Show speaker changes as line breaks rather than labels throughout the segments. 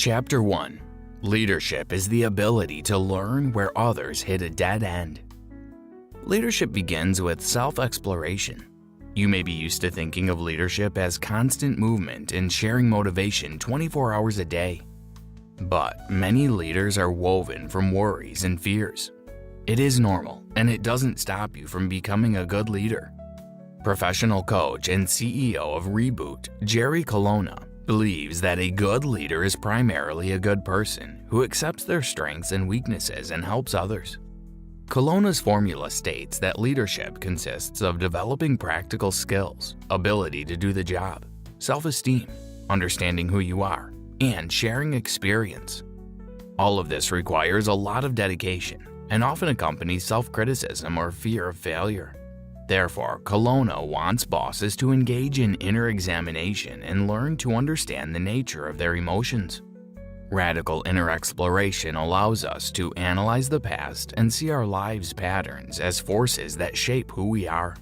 Chapter 1. Leadership is the ability to learn where others hit a dead end. Leadership begins with self-exploration. You may be used to thinking of leadership as constant movement and sharing motivation 24 hours a day. But many leaders are woven from worries and fears. It is normal, and it doesn't stop you from becoming a good leader. Professional coach and CEO of Reboot, Jerry Colonna, believes that a good leader is primarily a good person who accepts their strengths and weaknesses and helps others. Colonna's formula states that leadership consists of developing practical skills, ability to do the job, self-esteem, understanding who you are, and sharing experience. All of this requires a lot of dedication and often accompanies self-criticism or fear of failure. Therefore, Colonna wants bosses to engage in inner examination and learn to understand the nature of their emotions. Radical inner exploration allows us to analyze the past and see our lives' patterns as forces that shape who we are.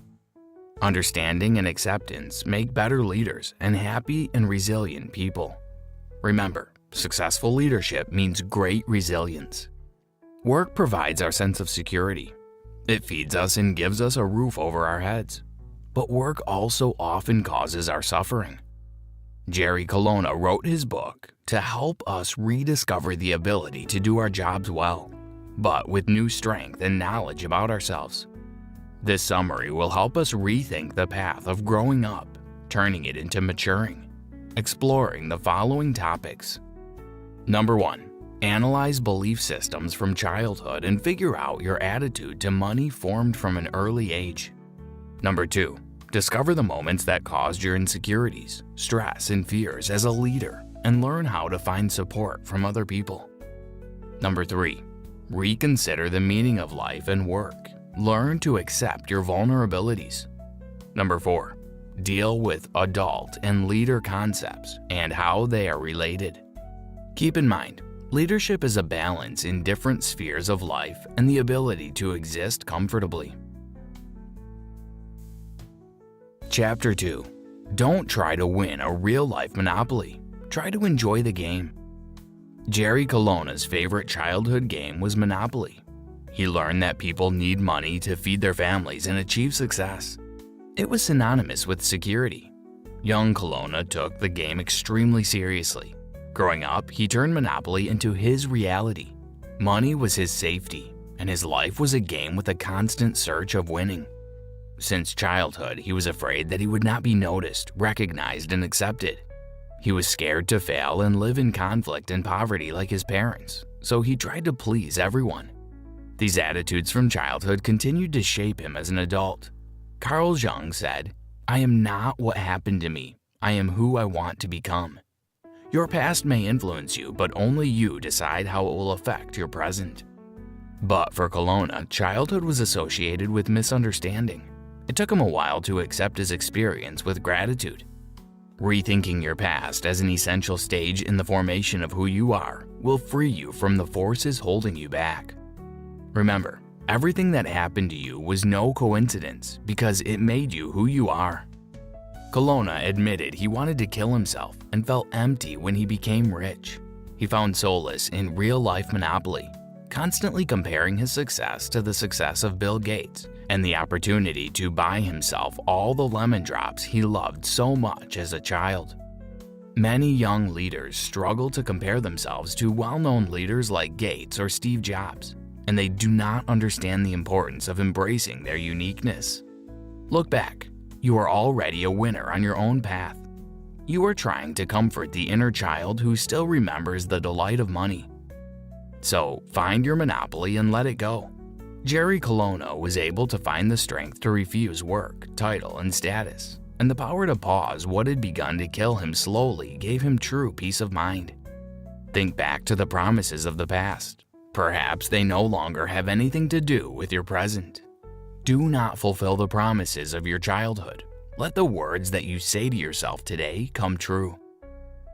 Understanding and acceptance make better leaders and happy and resilient people. Remember, successful leadership means great resilience. Work provides our sense of security. It feeds us and gives us a roof over our heads. But work also often causes our suffering. Jerry Colonna wrote his book to help us rediscover the ability to do our jobs well, but with new strength and knowledge about ourselves. This summary will help us rethink the path of growing up, turning it into maturing, exploring the following topics. Number 1. Analyze belief systems from childhood and figure out your attitude to money formed from an early age. Number 2. Discover the moments that caused your insecurities, stress, and fears as a leader and learn how to find support from other people. Number 3. Reconsider the meaning of life and work. Learn to accept your vulnerabilities. Number 4. Deal with adult and leader concepts and how they are related. Keep in mind, leadership is a balance in different spheres of life and the ability to exist comfortably. Chapter 2. Don't try to win a real-life Monopoly. Try to enjoy the game. Jerry Colonna's favorite childhood game was Monopoly. He learned that people need money to feed their families and achieve success. It was synonymous with security. Young Colonna took the game extremely seriously. Growing up, he turned Monopoly into his reality. Money was his safety, and his life was a game with a constant search of winning. Since childhood, he was afraid that he would not be noticed, recognized, and accepted. He was scared to fail and live in conflict and poverty like his parents, so he tried to please everyone. These attitudes from childhood continued to shape him as an adult. Carl Jung said, "I am not what happened to me. I am who I want to become." Your past may influence you, but only you decide how it will affect your present. But for Colonna, childhood was associated with misunderstanding. It took him a while to accept his experience with gratitude. Rethinking your past as an essential stage in the formation of who you are will free you from the forces holding you back. Remember, everything that happened to you was no coincidence because it made you who you are. Colonna admitted he wanted to kill himself and felt empty when he became rich. He found solace in real-life Monopoly, constantly comparing his success to the success of Bill Gates and the opportunity to buy himself all the lemon drops he loved so much as a child. Many young leaders struggle to compare themselves to well-known leaders like Gates or Steve Jobs, and they do not understand the importance of embracing their uniqueness. Look back. You are already a winner on your own path. You are trying to comfort the inner child who still remembers the delight of money. So find your Monopoly and let it go. Jerry Colonna was able to find the strength to refuse work, title, and status, and the power to pause what had begun to kill him slowly gave him true peace of mind. Think back to the promises of the past. Perhaps they no longer have anything to do with your present. Do not fulfill the promises of your childhood. Let the words that you say to yourself today come true.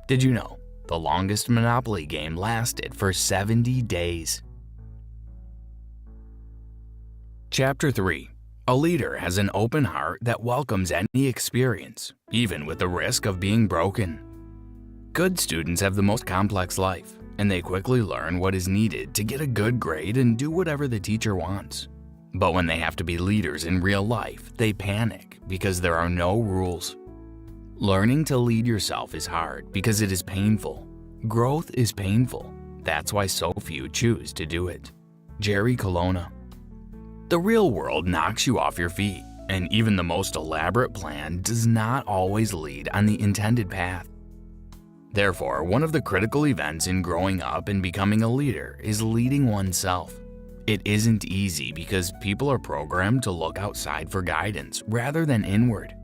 Did you know the longest Monopoly game lasted for 70 days? Chapter 3. A leader has an open heart that welcomes any experience, even with the risk of being broken. Good students have the most complex life, and they quickly learn what is needed to get a good grade and do whatever the teacher wants. But when they have to be leaders in real life, they panic because there are no rules. Learning to lead yourself is hard because it is painful. Growth is painful. That's why so few choose to do it. Jerry Colonna. The real world knocks you off your feet, and even the most elaborate plan does not always lead on the intended path. Therefore, one of the critical events in growing up and becoming a leader is leading oneself. It isn't easy because people are programmed to look outside for guidance rather than inward.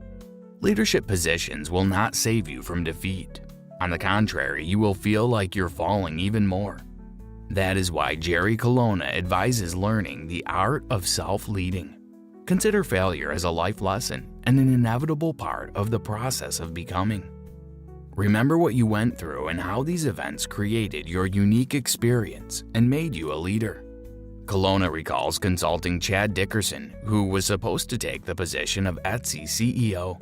Leadership positions will not save you from defeat. On the contrary, you will feel like you're falling even more. That is why Jerry Colonna advises learning the art of self-leading. Consider failure as a life lesson and an inevitable part of the process of becoming. Remember what you went through and how these events created your unique experience and made you a leader. Colonna recalls consulting Chad Dickerson, who was supposed to take the position of Etsy CEO.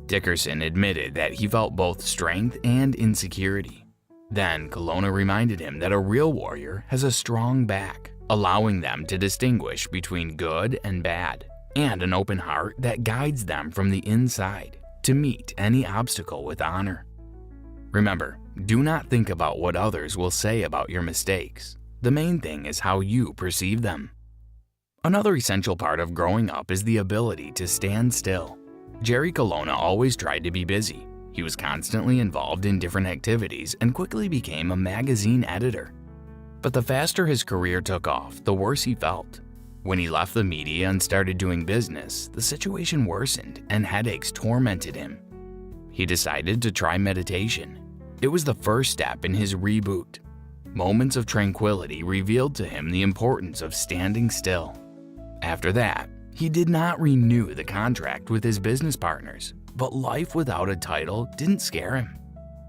Dickerson admitted that he felt both strength and insecurity. Then Colonna reminded him that a real warrior has a strong back, allowing them to distinguish between good and bad, and an open heart that guides them from the inside to meet any obstacle with honor. Remember, do not think about what others will say about your mistakes. The main thing is how you perceive them. Another essential part of growing up is the ability to stand still. Jerry Colonna always tried to be busy. He was constantly involved in different activities and quickly became a magazine editor. But the faster his career took off, the worse he felt. When he left the media and started doing business, the situation worsened and headaches tormented him. He decided to try meditation. It was the first step in his reboot. Moments of tranquility revealed to him the importance of standing still. After that, he did not renew the contract with his business partners, but life without a title didn't scare him.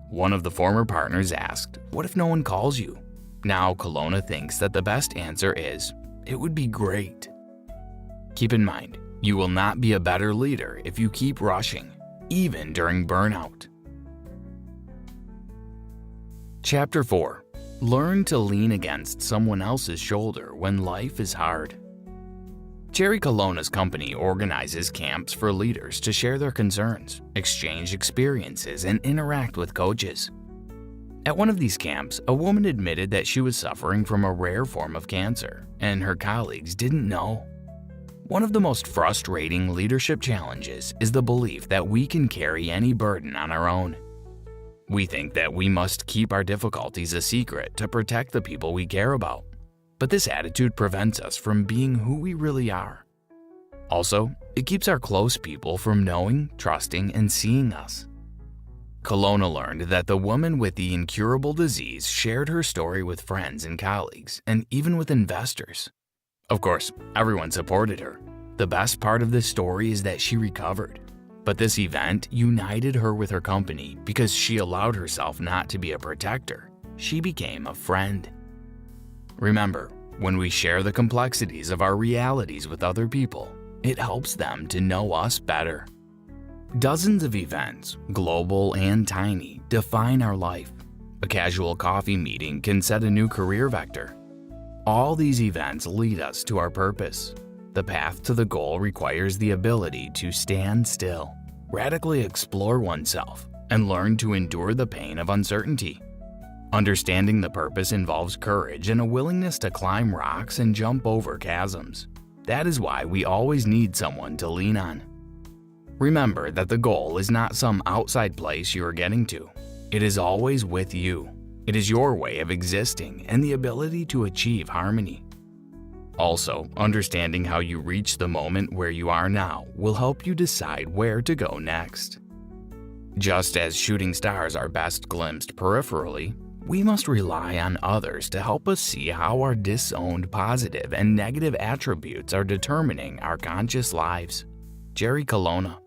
One of the former partners asked, "What if no one calls you?" Now Colonna thinks that the best answer is, "It would be great." Keep in mind, you will not be a better leader if you keep rushing, even during burnout. Chapter 4. Learn to lean against someone else's shoulder when life is hard. Jerry Colonna's company organizes camps for leaders to share their concerns, exchange experiences, and interact with coaches. At one of these camps, a woman admitted that she was suffering from a rare form of cancer, and her colleagues didn't know. One of the most frustrating leadership challenges is the belief that we can carry any burden on our own. We think that we must keep our difficulties a secret to protect the people we care about. But this attitude prevents us from being who we really are. Also, it keeps our close people from knowing, trusting, and seeing us. Colonna learned that the woman with the incurable disease shared her story with friends and colleagues, and even with investors. Of course, everyone supported her. The best part of this story is that she recovered. But this event united her with her company because she allowed herself not to be a protector. She became a friend. Remember, when we share the complexities of our realities with other people, it helps them to know us better. Dozens of events, global and tiny, define our life. A casual coffee meeting can set a new career vector. All these events lead us to our purpose. The path to the goal requires the ability to stand still, radically explore oneself, and learn to endure the pain of uncertainty. Understanding the purpose involves courage and a willingness to climb rocks and jump over chasms. That is why we always need someone to lean on. Remember that the goal is not some outside place you are getting to. It is always with you. It is your way of existing and the ability to achieve harmony. Also, understanding how you reach the moment where you are now will help you decide where to go next. Just as shooting stars are best glimpsed peripherally, we must rely on others to help us see how our disowned positive and negative attributes are determining our conscious lives. Jerry Colonna.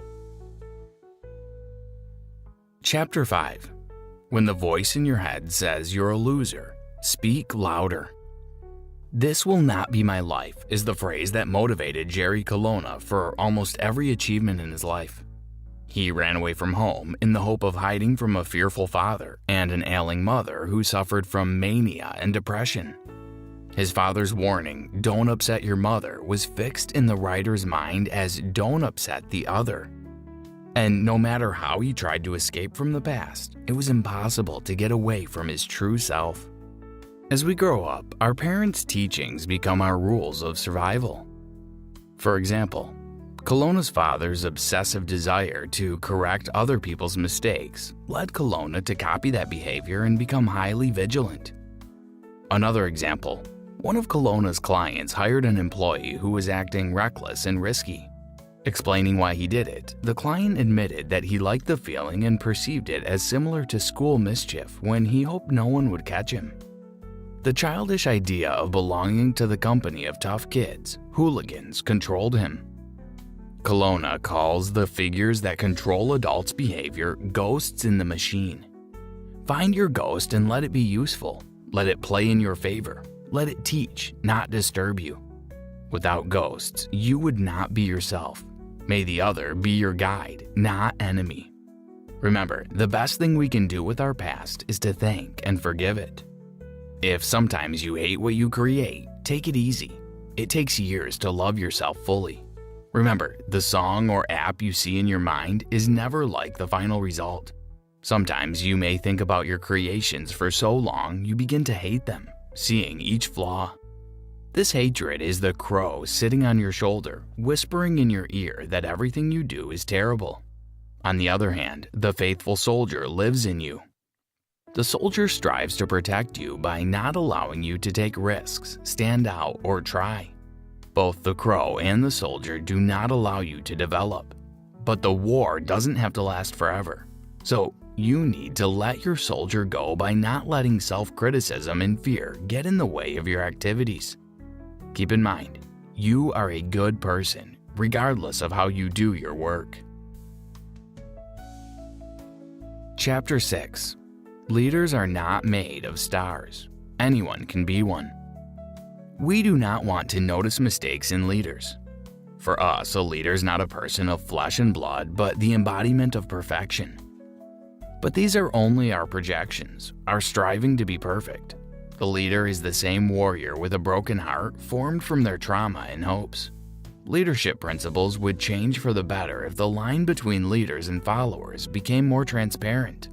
Chapter 5. When the voice in your head says you're a loser, speak louder. "This will not be my life" is the phrase that motivated Jerry Colonna for almost every achievement in his life. He ran away from home in the hope of hiding from a fearful father and an ailing mother who suffered from mania and depression. His father's warning, "Don't upset your mother," was fixed in the writer's mind as "Don't upset the other." And no matter how he tried to escape from the past, it was impossible to get away from his true self. As we grow up, our parents' teachings become our rules of survival. For example, Kelowna's father's obsessive desire to correct other people's mistakes led Kelowna to copy that behavior and become highly vigilant. Another example, one of Kelowna's clients hired an employee who was acting reckless and risky. Explaining why he did it, the client admitted that he liked the feeling and perceived it as similar to school mischief when he hoped no one would catch him. The childish idea of belonging to the company of tough kids, hooligans, controlled him. Kelowna calls the figures that control adults' behavior ghosts in the machine. Find your ghost and let it be useful. Let it play in your favor. Let it teach, not disturb you. Without ghosts, you would not be yourself. May the other be your guide, not enemy. Remember, the best thing we can do with our past is to thank and forgive it. If sometimes you hate what you create, take it easy. It takes years to love yourself fully. Remember, the song or app you see in your mind is never like the final result. Sometimes you may think about your creations for so long you begin to hate them, seeing each flaw. This hatred is the crow sitting on your shoulder, whispering in your ear that everything you do is terrible. On the other hand, the faithful soldier lives in you. The soldier strives to protect you by not allowing you to take risks, stand out, or try. Both the crow and the soldier do not allow you to develop. But the war doesn't have to last forever. So you need to let your soldier go by not letting self-criticism and fear get in the way of your activities. Keep in mind, you are a good person, regardless of how you do your work. Chapter 6. Leaders are not made of stars. Anyone can be one. We do not want to notice mistakes in leaders. For us, a leader is not a person of flesh and blood, but the embodiment of perfection. But these are only our projections, our striving to be perfect. The leader is the same warrior with a broken heart formed from their trauma and hopes. Leadership principles would change for the better if the line between leaders and followers became more transparent.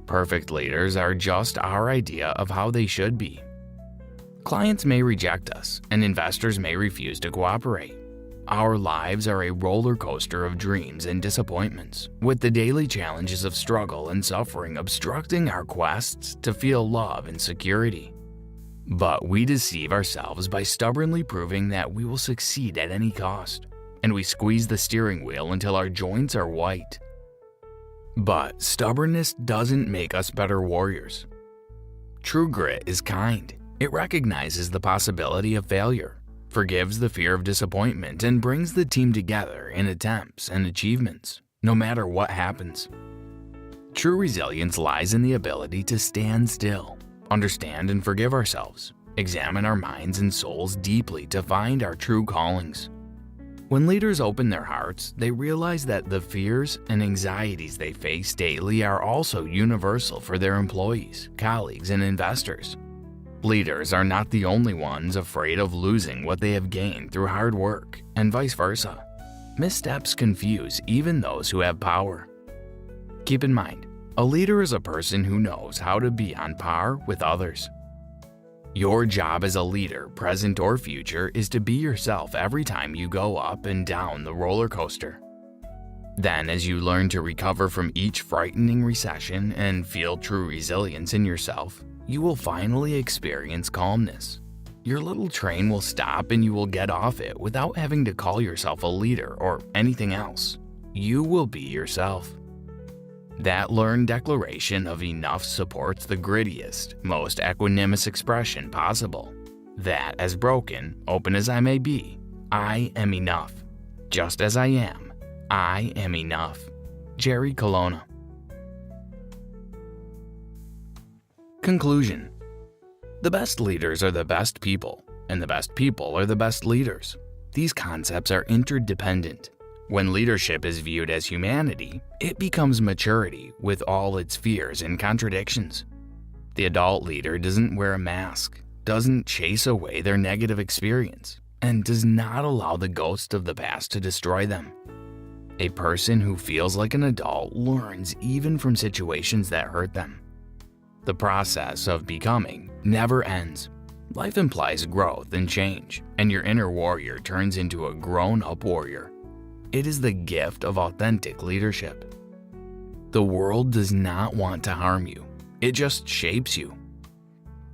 Perfect leaders are just our idea of how they should be. Clients may reject us, and investors may refuse to cooperate. Our lives are a roller coaster of dreams and disappointments, with the daily challenges of struggle and suffering obstructing our quests to feel love and security. But we deceive ourselves by stubbornly proving that we will succeed at any cost, and we squeeze the steering wheel until our joints are white. But stubbornness doesn't make us better warriors. True grit is kind. It recognizes the possibility of failure, forgives the fear of disappointment, and brings the team together in attempts and achievements, no matter what happens. True resilience lies in the ability to stand still, understand and forgive ourselves, examine our minds and souls deeply to find our true callings. When leaders open their hearts, they realize that the fears and anxieties they face daily are also universal for their employees, colleagues, and investors. Leaders are not the only ones afraid of losing what they have gained through hard work, and vice versa. Missteps confuse even those who have power. Keep in mind, a leader is a person who knows how to be on par with others. Your job as a leader, present or future, is to be yourself every time you go up and down the roller coaster. Then, as you learn to recover from each frightening recession and feel true resilience in yourself, you will finally experience calmness. Your little train will stop and you will get off it without having to call yourself a leader or anything else. You will be yourself. That learned declaration of enough supports the grittiest, most equanimous expression possible. That, as broken, open as I may be, I am enough. Just as I am enough. Jerry Kelowna. Conclusion. The best leaders are the best people, and the best people are the best leaders. These concepts are interdependent. When leadership is viewed as humanity, it becomes maturity with all its fears and contradictions. The adult leader doesn't wear a mask, doesn't chase away their negative experience, and does not allow the ghosts of the past to destroy them. A person who feels like an adult learns even from situations that hurt them. The process of becoming never ends. Life implies growth and change, and your inner warrior turns into a grown-up warrior. It is the gift of authentic leadership. The world does not want to harm you. It just shapes you.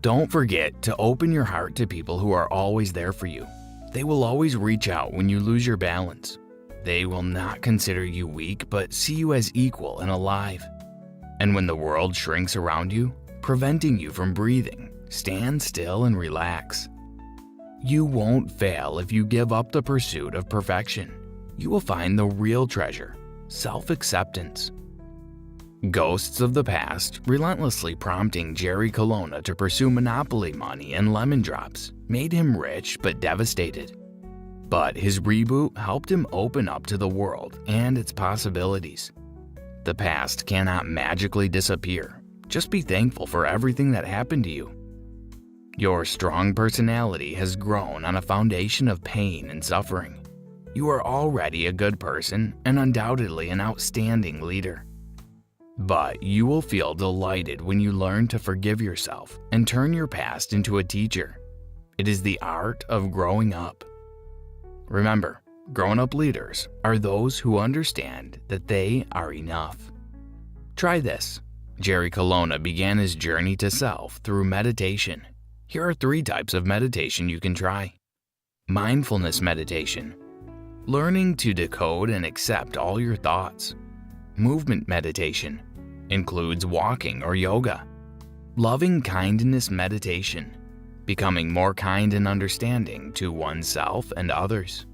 Don't forget to open your heart to people who are always there for you. They will always reach out when you lose your balance. They will not consider you weak, but see you as equal and alive. And when the world shrinks around you, preventing you from breathing, stand still and relax. You won't fail if you give up the pursuit of perfection. You will find the real treasure, self-acceptance. Ghosts of the past, relentlessly prompting Jerry Colonna to pursue monopoly money and lemon drops, made him rich but devastated. But his reboot helped him open up to the world and its possibilities. The past cannot magically disappear. Just be thankful for everything that happened to you. Your strong personality has grown on a foundation of pain and suffering. You are already a good person and undoubtedly an outstanding leader. But you will feel delighted when you learn to forgive yourself and turn your past into a teacher. It is the art of growing up. Remember, grown-up leaders are those who understand that they are enough. Try this. Jerry Colonna began his journey to self through meditation. Here are 3 types of meditation you can try. Mindfulness meditation. Learning to decode and accept all your thoughts. Movement meditation. Includes walking or yoga. Loving kindness meditation. Becoming more kind and understanding to oneself and others.